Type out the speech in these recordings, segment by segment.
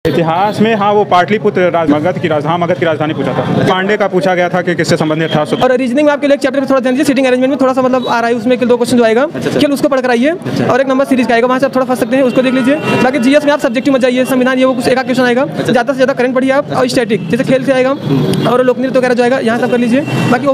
इतिहास में हाँ वो पाटलिपुत्र मगध की राजधानी पूछा था। पांडे का पूछा गया था कि किससे संबंधित था। और रीजनिंग में आपके लिए चैप्टर में थोड़ा ध्यान दीजिए, सीटिंग अरेंजमेंट में थोड़ा सा मतलब आ रहा है, उसमें 2 क्वेश्चन जो आएगा केवल उसको पढ़ कर आइए। और एक नंबर सीरीज का आएगा, वहाँ से आप थोड़ा फंस सकते हैं, उसको देख लीजिए। बाकी जीएस में आप सब्जेक्टिव मत जाइए, संविधान ये वो कुछ एक क्वेश्चन आएगा, ज़्यादा से ज़्यादा करंट पढ़िए आप, और स्टैटिक जैसे खेल से आएगा और लोक नृत्य वगैरह जो आएगा यहाँ सब कर लीजिए। बाकी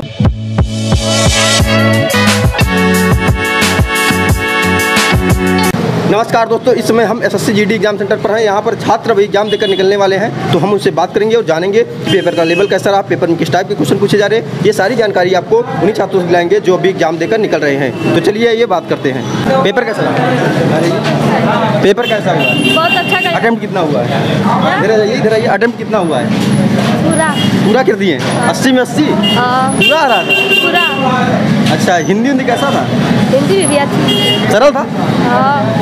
नमस्कार दोस्तों, इस समय हम एसएससी जीडी एग्जाम सेंटर पर हैं। यहाँ पर छात्र अभी एग्जाम देकर निकलने वाले हैं, तो हम उनसे बात करेंगे और जानेंगे पेपर का लेवल कैसा रहा, पेपर में किस टाइप के क्वेश्चन पूछे जा रहे हैं। ये सारी जानकारी आपको उन्हीं छात्रों से दिलाएंगे जो अभी एग्जाम देकर निकल रहे हैं। तो चलिए ये बात करते हैं। पेपर कैसा रहा? पेपर कैसा हुआ? बहुत अच्छा। अटेम्प्ट कितना हुआ है? इधर आइए, अटेम्प्ट कितना हुआ है? पूरा कर दिए? 80 में 80 पूरा आ रहा था? पूरा। अच्छा, हिंदी कैसा था? हिंदी भी अच्छी। सरल था?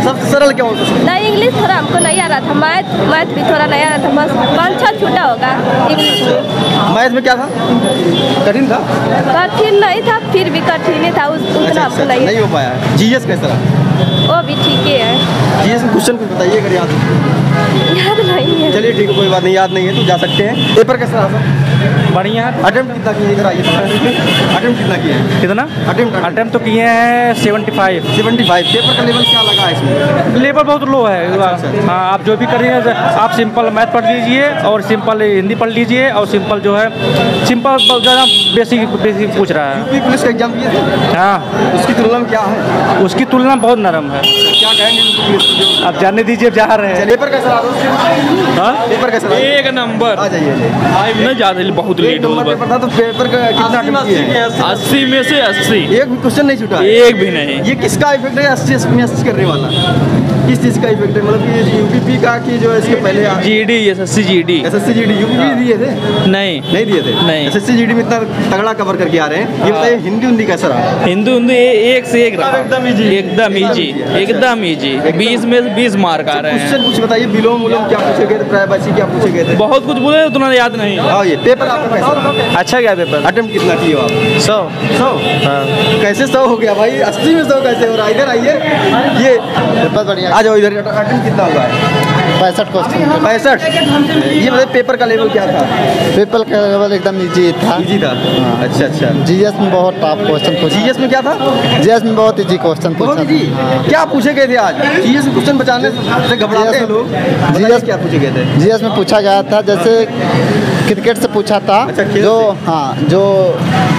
सबसे सरल क्या होता है? नहीं, इंग्लिश थोड़ा हमको नहीं आ रहा था, मैथ भी थोड़ा नहीं आ रहा था, बस 5-6 छूटा होगा इंग्लिश में। मैथ में क्या था? कठिन था? कठिन नहीं था, फिर भी कठिन था, उतना हमको नहीं हो पाया। जीएस कैसा रहा? वो भी ठीक ही है। जीएस में क्वेश्चन कुछ बताइए अगर याद नहीं है। चलिए ठीक है, कोई बात नहीं, याद नहीं है तो जा सकते हैं। पेपर कैसा रहा सर? बढ़िया। अटेम्प्ट कितना किए? इधर आइए। अटेम्प्ट कितना किए हैं? कितना अटेम्प्ट तो किए हैं 75। पेपर का लेवल क्या लगा इसमें? लेवल बहुत लो है। हाँ, आप जो भी करिए, आप सिंपल मैथ पढ़ लीजिए और सिंपल हिंदी पढ़ लीजिए, और सिंपल जो है सिंपल ज़्यादा बेसिक पूछ रहा है। यूपी पुलिस का एग्जाम दिए थे? हाँ। उसकी तुलना में क्या है? उसकी तुलना बहुत नरम है। क्या कहेंगे? आप जानने दीजिए, जा रहे हैं। पेपर कैसा रहा? पेपर कैसा रहा? एक नंबर। आ जाइए। नहीं ज़्यादा बहुत लेट हो पेपर था, तो पेपर का कितना अटेम्प्ट किए हैं? 80 में से 80। एक भी क्वेश्चन नहीं छूटा? एक भी नहीं। ये किसका इफेक्ट है 80 में 80 करने वाला? किस चीज़ का इफेक्ट है? मतलब ये यूपीपी का कि जो इसके पहले जीडी एसएससी जीडी यूपी दिए थे? नहीं दिए थे। नहीं। एसएससी जीडी में इतना तगड़ा कवर करके आ रहे हैं। ये बताइए हिंदी कैसा रहा? हिंदी एक से एक रहा, एकदम इजी। 20 में 20 मार्क आ रहे हैं। क्वेश्चन कुछ बताइए, विलोम क्या पूछे गए थे, प्रायवाची क्या पूछे गए थे? बहुत कुछ बोले, उतना याद नहीं। हाँ, ये पेपर आपका कैसा रहा? अच्छा गया पेपर। अटेम्प्ट कितना किए आप? 100। हाँ। कैसे 100 हो गया भाई? 80 में 100 कैसे हो रहा? इधर आइए, ये पेपर बढ़िया। आ जाओ इधर। अटेम्प्ट कितना हुआ है? 65 क्वेश्चन। 65। ये मतलब पेपर का लेवल क्या था? पेपर का लेवल एकदम इजी था। अच्छा। जीएस में बहुत टफ क्वेश्चन पूछा। जीएस में क्या था? जीएस में बहुत इजी क्वेश्चन पूछा। क्या पूछे गए थे आज? जीएस में क्वेश्चन बचाने से घबराते हैं लोग। जीएस क्या पूछे गए थे? जीएस में पूछा गया था, जैसे क्रिकेट से पूछा था। जो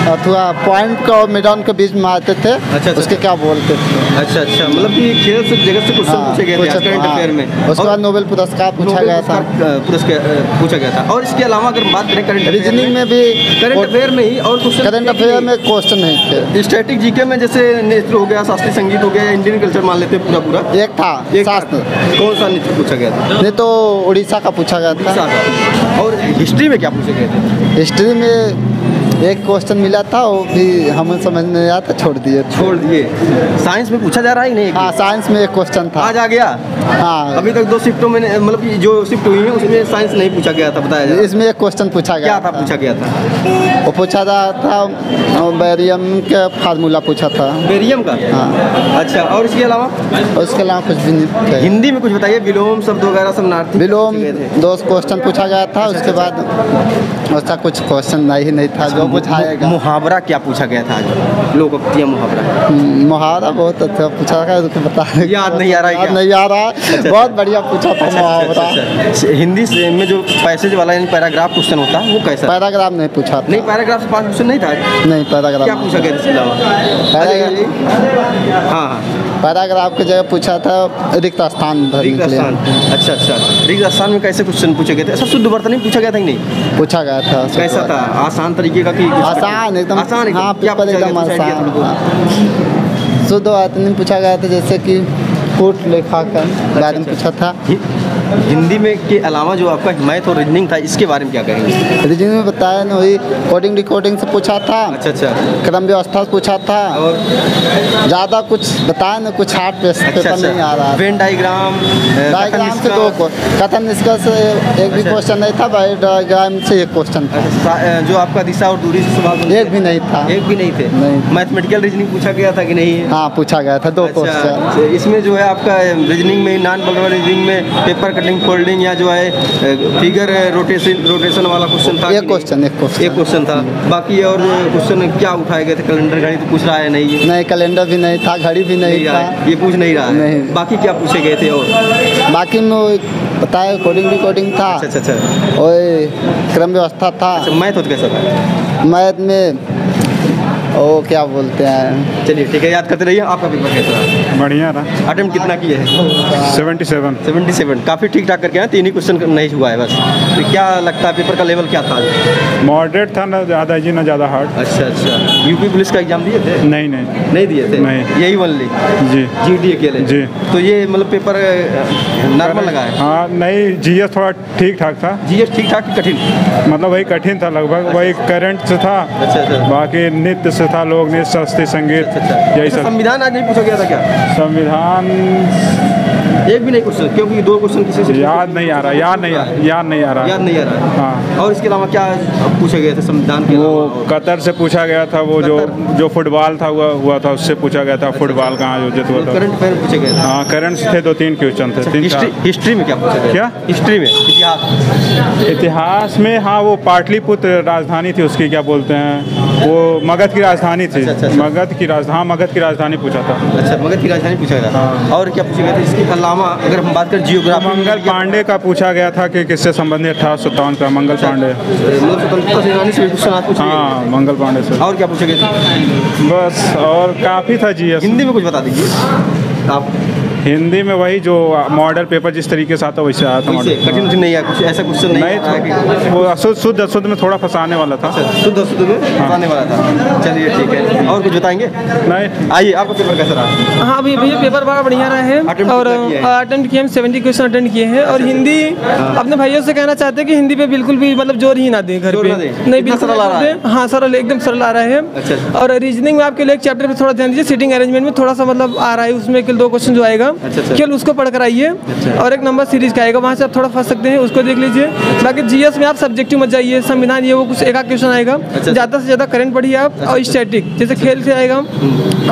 अथवा पॉइंट का और मिडन के बीच में आते थे। अच्छा। उसके क्या बोलते थे? अच्छा। मतलब कि खेल से जगत से क्वेश्चन पूछे गए थे करंट अफेयर में। उसके बाद नोबेल पुरस्कार पूछा गया था। पूछा गया था। और इसके अलावा अगर बात करें करंट रीजनिंग में भी, करंट अफेयर में ही और क्वेश्चन, करंट अफेयर में क्वेश्चन नहीं थे। स्टैटिक जीके में जैसे नृत्य हो गया, शास्त्रीय संगीत हो गया, इंडियन कल्चर मान लेते हैं पूरा एक था शास्त्र। कौन सा नृत्य पूछा गया था? नहीं तो उड़ीसा का पूछा गया था। और हिस्ट्री में क्या पूछे गए थे? हिस्ट्री में एक क्वेश्चन मिला था, वो भी हमें समझ नहीं आया था, छोड़ दिए। साइंस में पूछा जा रहा है कि नहीं? हाँ, साइंस में एक क्वेश्चन था। आज आ गया? हाँ। अभी तक 2 शिफ्टों में, मतलब कि जो शिफ्ट हुई है उसमें साइंस नहीं पूछा गया था, बताया जाए। इसमें एक क्वेश्चन पूछा गया। क्या था पूछा गया था? वो पूछा था बेरियम का फार्मूला पूछा था। बेरियम का? हाँ। अच्छा, और इसके अलावा? उसके अलावा कुछ भी नहीं। हिंदी में कुछ बताइए, विलोम शब्द वगैरह सब नार्थ। विलोम 2 क्वेश्चन पूछा गया था। उसके बाद उसका कुछ क्वेश्चन नहीं था जो बुझाएगा। मुहावरा क्या पूछा गया था आज? लोकोक्ति मुहावरा बहुत अच्छा पूछा गया, बता याद नहीं आ रहा है? नहीं आ रहा है। बहुत बढ़िया पूछा था मुहावरा। हिंदी में जो पैसेज वाला यानी पैराग्राफ क्वेश्चन होता है वो कैसा? पैराग्राफ नहीं पूछा था। नहीं, पैराग्राफ से 5 क्वेश्चन नहीं था? नहीं, पैराग्राफ क्या पूछा गया इसके अलावा? हाँ, पैराग्राफ की जगह पूछा था रिक्त स्थान। अच्छा। रिक्त स्थान में कैसे क्वेश्चन पूछे गए थे? सब शुद्ध वर्तनी पूछा गया था कि नहीं? पूछा गया था। कैसा था? आसान तरीके का कि आसान? एकदम आसान। हाँ, पेपर एकदम आसान। शुद्ध वर्तनी पूछा गया था, जैसे कि कूट लेखांकन बारे में पूछा था। हिंदी में के अलावा जो आपका मैथ और रीजनिंग था, इसके बारे में क्या कहेंगे? रीजनिंग में बताया ना, वही कोडिंग डिकोडिंग से पूछा था। अच्छा। क्रम व्यवस्था से पूछा था। और ज़्यादा कुछ बताया ना, कुछ हार्ड पेपर नहीं आ रहा। वेन डायग्राम से 2 को कथन निष्कर्ष एक भी क्वेश्चन नहीं था। बाई डायग्राम से 1 क्वेश्चन था। जो आपका दिशा और दूरी से सवाल एक भी नहीं था। एक भी नहीं थे? नहीं। मैथमेटिकल रीजनिंग पूछा गया था कि नहीं? हाँ, पूछा गया था 2 क्वेश्चन। इसमें जो है आपका रीजनिंग में, नॉन बल्बल रीजनिंग में पेपर कटिंग फोल्डिंग या जो है फिगर रोटेशन वाला क्वेश्चन था? एक क्वेश्चन था। बाकी और क्वेश्चन क्या उठाए गए थे? कैलेंडर घड़ी तो पूछ रहा है नहीं कैलेंडर भी नहीं था, घड़ी भी नहीं था, ये पूछ नहीं रहा है। बाकी क्या पूछे गए थे? और बाकी में बताया कोडिंग था। अच्छा और क्रम व्यवस्था था। मैथ होता कैसा था? मैथ में वो क्या बोलते हैं, चलिए ठीक है, याद करते रहिए। आपका पेपर कैसा रहा? बढ़िया रहा। अटेम्प्ट कितना किए हैं? 77। काफ़ी ठीक ठाक करके आए, 3 ही क्वेश्चन नहीं हुआ है बस। तो क्या लगता है पेपर का लेवल क्या था? मॉडरेट था, ना ज़्यादा इजी ना ज़्यादा हार्ड। अच्छा यूपी पुलिस का एग्जाम दिए थे? नहीं दिए थे। नहीं, यही ओनली जी जीडी अकेले जी। तो ये मतलब पेपर नॉर्मल लगा है? हाँ नहीं, जीएस थोड़ा ठीक ठाक था। जीएस ठीक ठाक कठिन? मतलब वही कठिन था लगभग, वही करंट से था। अच्छा। बाकी नृत्य से था, लोक नृत्य, शास्त्रीय संगीत, यही सब। संविधान आज नहीं पूछा गया था क्या? संविधान एक भी नहीं क्वेश्चन, क्योंकि 2 क्वेश्चन किसी से याद नहीं आ रहा। हाँ। और इसके अलावा क्या पूछे गए थे संविधान के? वो कतर से पूछा गया था, वो जो फुटबॉल था हुआ था, उससे पूछा गया था। फुटबॉल कहाँ आयोजित हुआ था? करंट अफेयर पूछे गए थे। हाँ, करंट थे 2-3 क्वेश्चन थे। हिस्ट्री में क्या पूछा गया? क्या हिस्ट्री में? इतिहास में हाँ, वो पाटलिपुत्र राजधानी थी उसकी, क्या बोलते हैं वो, मगध की राजधानी थी। मगध की राजधानी पूछा था। अच्छा, मगध की राजधानी पूछा गया था। और क्या पूछा गया था इसके अलावा? अगर हम बात करें जियोग्राफी, मंगल पांडे का पूछा गया था कि किससे संबंधित 1857 का मंगल पांडे। मतलब स्वतंत्रता सेनानी से क्वेश्चन? हाँ, मंगल पांडे से। और क्या पूछा गया था? बस और काफ़ी था जीएस। हिंदी में कुछ बता दीजिए आप। हिंदी में वही जो मॉडल पेपर जिस तरीके से आता वैसे आया था। कठिन नहीं है कुछ ऐसा क्वेश्चन? नहीं, वो शुद्ध में थोड़ा फंसाने वाला था। शुद्ध में फंसाने वाला था। चलिए ठीक है, और कुछ बताएंगे? नहीं। आइए, आपका पेपर कैसा रहा? हाँ भैया, पेपर बड़ा बढ़िया रहा है। और अटेम्प्ट किए हम 70 क्वेश्चन अटेंड किए हैं। और हिंदी अपने भाइयों से कहना चाहते हैं कि हिंदी पे बिल्कुल भी मतलब जोर ही ना दें घर पे। नहीं, बिल्कुल सरल आ रहा है। हाँ, सरल, एकदम सरल आ रहा है। और रीजनिंग में आपके लिए एक चैप्टर पे थोड़ा ध्यान दीजिए। सीटिंग अरेंजमेंट में थोड़ा सा मतलब आ रहा है, उसमें केवल 2 क्वेश्चन जो आएगा केवल उसको पढ़ कर आइए। और एक नंबर सीरीज का आएगा, वहाँ से आप थोड़ा फंस सकते हैं, उसको देख लीजिए। बाकी जीएस में आप सब्जेक्टिव मत जाइए। संविधान ये वो कुछ एक क्वेश्चन आएगा, ज़्यादा से ज़्यादा करंट पढ़िए आप। और स्टैटिक जैसे खेल से आएगा,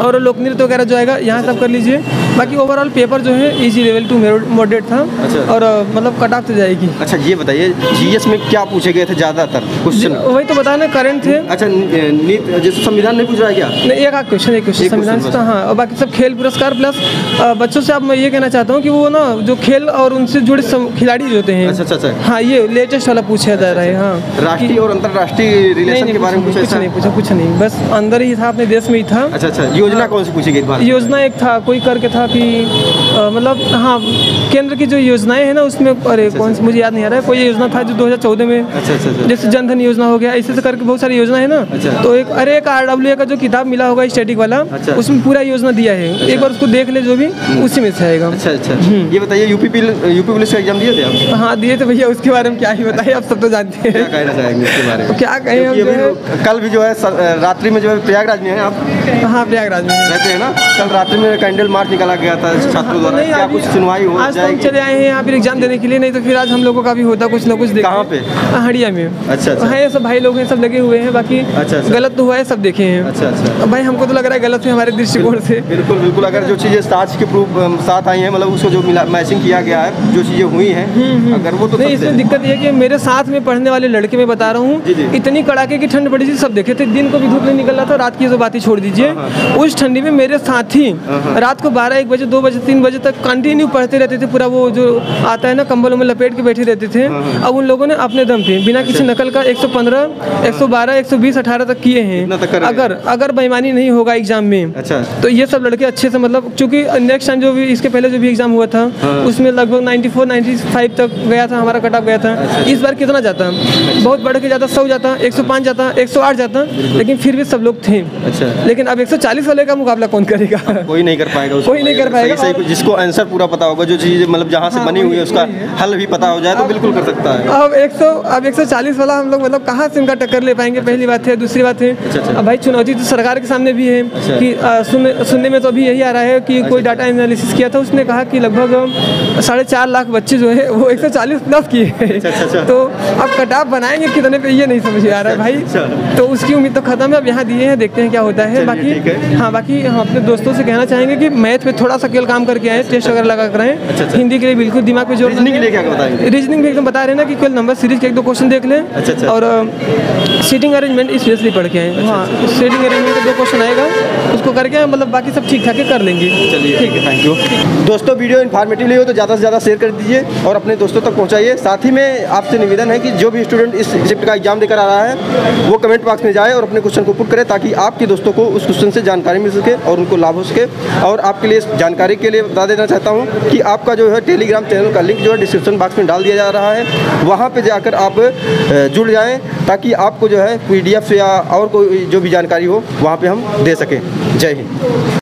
और लोक नृत्य वगैरह जो आएगा यहाँ सब कर लीजिए। बाकी ओवरऑल पेपर जो है इजी लेवल टू मॉडरेट था। और मतलब कट ऑफ से जाएगी। अच्छा, ये बताइए जीएस में क्या पूछे गए थे ज़्यादातर क्वेश्चन? वही तो बताना, करंट थे। अच्छा, जैसे संविधान नहीं पूछ रहा है क्या? नहीं, एक क्वेश्चन संविधान से था। हाँ, और बाकी सब खेल पुरस्कार प्लस बच्चों से आप मैं ये कहना चाहता हूँ कि वो ना जो खेल और उनसे जुड़े खिलाड़ी जो होते हैं। अच्छा। हाँ, ये लेटेस्ट वाला पूछा जा रहा है। हाँ, राष्ट्रीय और अंतर्राष्ट्रीय रिलेशन के बारे में कुछ नहीं, बस अंदर ही था, अपने देश में ही था। अच्छा। योजना कौन सी पूछी गई? योजना एक था, कोई करके था कि मतलब हाँ, केंद्र की जो योजनाएं हैं ना उसमें, अरे कौन सी मुझे याद नहीं आ रहा है। कोई योजना था जो 2014 में। अच्छा। जैसे जनधन योजना हो गया, ऐसे करके बहुत सारी योजना है ना। तो एक RWA का जो किताब मिला होगा स्टैटिक वाला, उसमें पूरा योजना दिया है। एक बार उसको देख ले, जो भी उसी में से आएगा। अच्छा। ये बताइए, यूपी पुलिस का एग्जाम दिए थे आप? हाँ, दिए थे भैया। उसके बारे में क्या ही बताइए, आप सब तो जानते हैं। क्या कहना चाहेंगे इसके बारे में? क्या कहें, कल भी जो है रात्रि में जो है प्रयागराज में है आप? हाँ, प्रयागराज में रहते हैं ना। कल रात्रि में कैंडल मार्च निकाला गया था छात्रों द्वारा। क्या कुछ सुनवाई हो आज हम चले आए हैं यहाँ पर एग्जाम देने के लिए, नहीं तो फिर आज हम लोगों का भी होता कुछ ना कुछ। कहाँ पे? हड़िया में। अच्छा। है, सब भाई लोग हैं, सब लगे हुए हैं। बाकी गलत तो हुआ है, सब देखे हैं। अच्छा। भाई हमको तो लग रहा है गलत है हमारे दृष्टिकोण से। बिल्कुल। अगर जो चीज़ें साथ के प्रूफ साथ आई हैं, मतलब उसको जो मैचिंग किया गया है, जो चीज़ें हुई हैं, अगर वो तो नहीं। इसमें दिक्कत ये है कि मेरे साथ में पढ़ने वाले लड़के, मैं बता रहा हूँ, इतनी कड़ाके की ठंड पड़ी थी, सब देखे थे। दिन को भी धूप नहीं निकल रहा था, रात की जो बातें छोड़ दीजिए। उस ठंडी में मेरे साथी रात को 12, 1 बजे, 2 बजे, 3 बजे तक कंटिन्यू पढ़ते रहते थे। पूरा वो जो आता है ना, कंबलों में लपेट के बैठे रहते थे। अब उन लोगों ने अपने दम पे बिना किसी नकल का 115, 112, 120, 18 तक किए हैं। अगर बेईमानी नहीं होगा एग्जाम में, तो ये सब लड़के अच्छे से, मतलब चूंकि नेक्स्ट टाइम जो भी इसके पहले जो भी एग्जाम हुआ था उसमें लगभग 94, 95 तक गया था, हमारा कट ऑफ गया था। इस बार कितना जाता, बहुत बढ़ के जाता, 100 जाता, 105 जाता, 108 जाता, लेकिन फिर भी सब लोग थे। लेकिन अब 140 वाले का मुकाबला कौन करेगा? कोई नहीं कर पाएगा। कोई नहीं कर पाएगा। सही, जिसको आंसर पूरा पता होगा, जो चीज़ मतलब जहाँ से बनी हुई है उसका हल भी पता हो जाए तो बिल्कुल कर सकता है। अब 140 वाला हम लोग मतलब कहाँ से उनका टक्कर ले पाएंगे, पहली बात है। दूसरी बात है, अब भाई चुनौती तो सरकार के सामने भी है कि सुनने में तो अभी यही आ रहा है कि कोई डाटा एनालिसिस कोशिश किया था, उसने कहा कि लगभग 4.5 लाख बच्चे जो है वो 140 प्लस किए हैं। तो अब कट ऑफ बनाएंगे कितने पे ये नहीं समझ आ रहा है भाई। तो उसकी उम्मीद तो खत्म है, अब यहाँ दिए हैं, देखते हैं क्या होता है। बाकी हम अपने दोस्तों से कहना चाहेंगे कि मैथ पे थोड़ा सा केवल काम करके आए, टेस्ट वगैरह लगा कर आए। हिंदी के लिए बिल्कुल दिमाग पे जोर, रीजनिंग के लिए क्या बताएंगे? रीजनिंग भी एकदम बता रहे हैं ना कि केवल नंबर सीरीज के 1-2 क्वेश्चन देख लें। और सीटिंग अरेंजमेंट स्पेशली पढ़ के आए। हाँ, सीटिंग अरेंजमेंट के 2 क्वेश्चन आएगा, उसको करके मतलब बाकी सब ठीक ठाक कर लेंगे। चलिए ठीक है, थैंक यू। दोस्तों वीडियो इन्फॉर्मेटिव हो तो ज़्यादा से ज़्यादा शेयर कर दीजिए और अपने दोस्तों तक पहुँचाइए। साथ ही में आपसे निवेदन है कि जो भी स्टूडेंट इस शिफ्ट का एग्जाम देकर आ रहा है वो कमेंट बॉक्स में जाए और अपने क्वेश्चन को पुट करे, ताकि आपके दोस्तों को उस क्वेश्चन से जानकारी मिल सके और उनको लाभ हो सके। और आपके लिए जानकारी के लिए बता देना चाहता हूँ कि आपका जो है टेलीग्राम चैनल का लिंक जो है डिस्क्रिप्शन बॉक्स में डाल दिया जा रहा है, वहाँ पे जाकर आप जुड़ जाएं, ताकि आपको जो है PDF या और कोई जो भी जानकारी हो वहाँ पे हम दे सकें। जय हिंद।